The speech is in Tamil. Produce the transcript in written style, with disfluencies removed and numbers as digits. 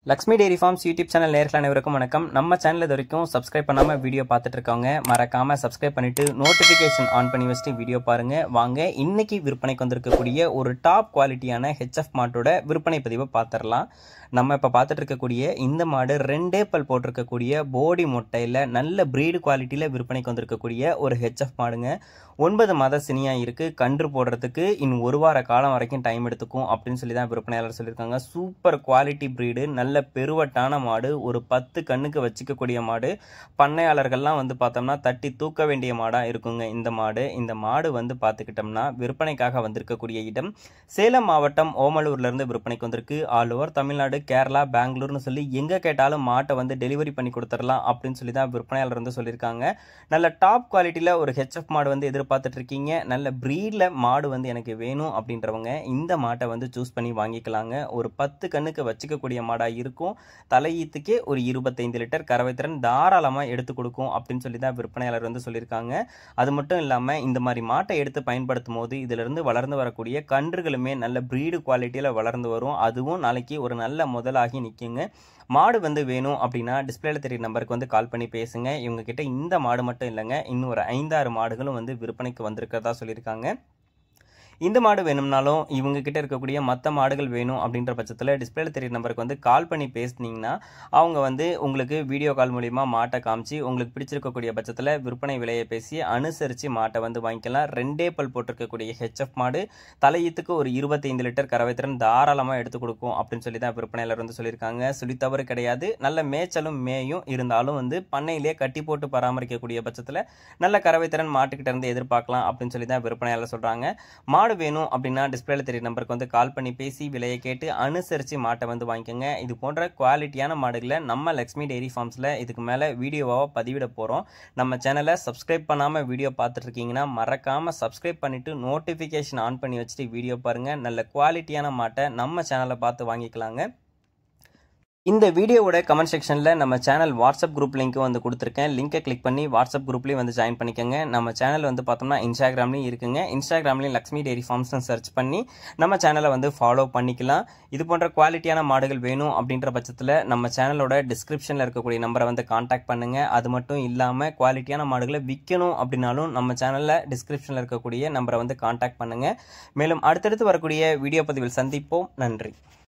Lakshmi dairy farms YouTube channel நேயர்கள் அனைவருக்கும் வணக்கம். நம்ம சேனல் இது வரைக்கும் சப்ஸ்கிரைப் பண்ணாமல் வீடியோ பார்த்துட்டு இருக்கவங்க மறக்காமல் சப்ஸ்கிரைப் பண்ணிட்டு நோட்டிஃபிகேஷன் ஆன் பண்ணி வச்சுட்டு வீடியோ பாருங்க. வாங்க இன்னைக்கு விற்பனைக்கு வந்திருக்கக்கூடிய ஒரு டாப் குவாலிட்டியான ஹெச்எஃப் மாட்டோட விற்பனை பதிவை பார்த்துடலாம். நம்ம இப்போ பார்த்துட்டு இருக்கக்கூடிய இந்த மாடு 2 பல் போட்டிருக்கக்கூடிய போடி முட்டையில் நல்ல பிரீடு குவாலிட்டியில் விற்பனைக்கு வந்திருக்கக்கூடிய ஒரு ஹெச்எஃப் மாடுங்க. 9 மாத சினியாக இருக்குது. கன்று போடுறதுக்கு இன்னும் 1 வார காலம் வரைக்கும் டைம் எடுத்துக்கும் அப்படின்னு சொல்லி தான் விற்பனையாளர் சொல்லியிருக்காங்க. சூப்பர் குவாலிட்டி பிரீடு, நல்ல பெருவட்டான மாடு, ஒரு 10 கண்ணுக்கு வச்சுக்கக்கூடிய மாடு. பண்ணையாளர்கள்லாம் வந்து பார்த்தோம்னா தட்டி தூக்க வேண்டிய மாடாக இருக்குங்க இந்த மாடு. இந்த மாடு வந்து பார்த்துக்கிட்டோம்னா விற்பனைக்காக வந்திருக்கக்கூடிய இடம் சேலம் மாவட்டம் ஓமலூர்லேருந்து விற்பனைக்கு வந்திருக்கு. ஆல் ஓவர் தமிழ்நாடு, கேரளா, பெங்களூர்னு சொல்லி எங்கே கேட்டாலும் மாட்டை வந்து டெலிவரி பண்ணி கொடுத்துடலாம் அப்படின்னு சொல்லி தான் விற்பனையாளர் வந்து சொல்லியிருக்காங்க. நல்ல டாப் குவாலிட்டியில் ஒரு ஹெச்எஃப் மாடு வந்து எதிர்பார்த்துட்டு இருக்கீங்க, நல்ல பிரீடில் மாடு வந்து எனக்கு வேணும் அப்படின்றவங்க இந்த மாட்டை வந்து சூஸ் பண்ணி வாங்கிக்கலாங்க. ஒரு 10 கண்ணுக்கு வச்சுக்கக்கூடிய மாடாக இருக்கும். தலையீத்துக்கே ஒரு 25 லிட்டர் கறவை திறன் தாராளமாக எடுத்து கொடுக்கும் அப்படின்னு சொல்லி தான் விற்பனையாளர் வந்து சொல்லியிருக்காங்க. அது மட்டும் இல்லாமல் இந்த மாதிரி மாட்டை எடுத்து பயன்படுத்தும் போது இதிலிருந்து வளர்ந்து வரக்கூடிய கன்றுகளுமே நல்ல பிரீடு குவாலிட்டியில் வளர்ந்து வரும். அதுவும் நாளைக்கு ஒரு நல்ல முதலாகி நிற்குங்க. மாடு வந்து வேணும் அப்படின்னா டிஸ்பிளேல தெரிய நம்பருக்கு வந்து கால் பண்ணி பேசுங்க. இவங்க கிட்ட இந்த மாடு மட்டும் இல்லைங்க, இன்னும் ஒரு 5-6 மாடுகளும் வந்து விற்பனைக்கு வந்திருக்கிறதா சொல்லியிருக்காங்க. இந்த மாடு வேணும்னாலும் இவங்க கிட்ட இருக்கக்கூடிய மற்ற மாடுகள் வேணும் அப்படின்ற பட்சத்தில் டிஸ்பிளேல தெரிய நம்பருக்கு வந்து கால் பண்ணி பேசினீங்கன்னா அவங்க வந்து உங்களுக்கு வீடியோ கால் மூலிமா மாட்டை காமிச்சு உங்களுக்கு பிடிச்சிருக்கக்கூடிய பட்சத்தில் விற்பனை விலையை பேசி அனுசரித்து மாட்டை வந்து வாங்கிக்கலாம். 2 பல் போட்டிருக்கக்கூடிய ஹெச்எஃப் மாடு, தலையீத்துக்கு ஒரு 25 லிட்டர் கறவை திறன் தாராளமாக எடுத்து கொடுக்கும் அப்படின்னு சொல்லி தான் விற்பனையாளர் வந்து சொல்லியிருக்காங்க. சொல்லி தவறு கிடையாது. நல்ல மேய்ச்சலும் மேயும் இருந்தாலும் வந்து பண்ணையிலே கட்டி போட்டு பராமரிக்கக்கூடிய பட்சத்தில் நல்ல கறவை திறன் மாட்டுக்கிட்ட இருந்து எதிர்பார்க்கலாம் அப்படின்னு சொல்லி தான் விற்பனையாளர் சொல்கிறாங்க. மாடு வேணும் அப்படின்னா டிஸ்பிளேல தெரிய நம்பருக்கு வந்து கால் பண்ணி பேசி விலையை கேட்டு அனுசரித்து மாட்டை வந்து வாங்கிக்கோங்க. இது போன்ற குவாலிட்டியான மாடுகளை நம்ம லக்ஷ்மி டெய்ரி ஃபார்ம்ஸில் இதுக்கு மேலே வீடியோவாக பதிவிட போகிறோம். நம்ம சேனலை சப்ஸ்கிரைப் பண்ணாமல் வீடியோ பார்த்துட்டு இருக்கீங்கன்னா மறக்காமல் சப்ஸ்கிரைப் பண்ணிவிட்டு நோட்டிஃபிகேஷன் ஆன் பண்ணி வச்சுட்டு வீடியோ பாருங்கள். நல்ல குவாலிட்டியான மாட்டை நம்ம சேனலை பார்த்து வாங்கிக்கலாங்க. இந்த வீடியோவோட கமெண்ட் செக்ஷனில் நம்ம சேனல் வாட்ஸ்அப் குரூப் லிங்க்கும் வந்து கொடுத்துருக்கேன். லிங்கை கிளிக் பண்ணி வாட்ஸ்அப் குரூப்லேயும் வந்து ஜாயின் பண்ணிக்கோங்க. நம்ம சேனல் வந்து பார்த்தோம்னா இன்ஸ்டாகிராம்லேயும் இருக்குங்க. இன்ஸ்டாகிராம்லேயும் லக்ஷ்மி டெய்ரி ஃபார்ம்ஸ்னு சர்ச் பண்ணி நம்ம சேனலை வந்து ஃபாலோ பண்ணிக்கலாம். இது போன்ற குவாலிட்டியான மாடுகள் வேணும் அப்படின்ற பட்சத்தில் நம்ம சேனலோட டிஸ்கிரிப்ஷனில் இருக்கக்கூடிய நம்பரை வந்து கான்டாக்ட் பண்ணுங்கள். அது மட்டும் இல்லாமல் குவாலிட்டியான மாடுகளை விற்கணும் அப்படின்னாலும் நம்ம சேனலில் டிஸ்கிரிப்ஷனில் இருக்கக்கூடிய நம்பரை வந்து கான்டாக்ட் பண்ணுங்கள். மேலும் அடுத்தடுத்து வரக்கூடிய வீடியோ பதிவில் சந்திப்போம். நன்றி.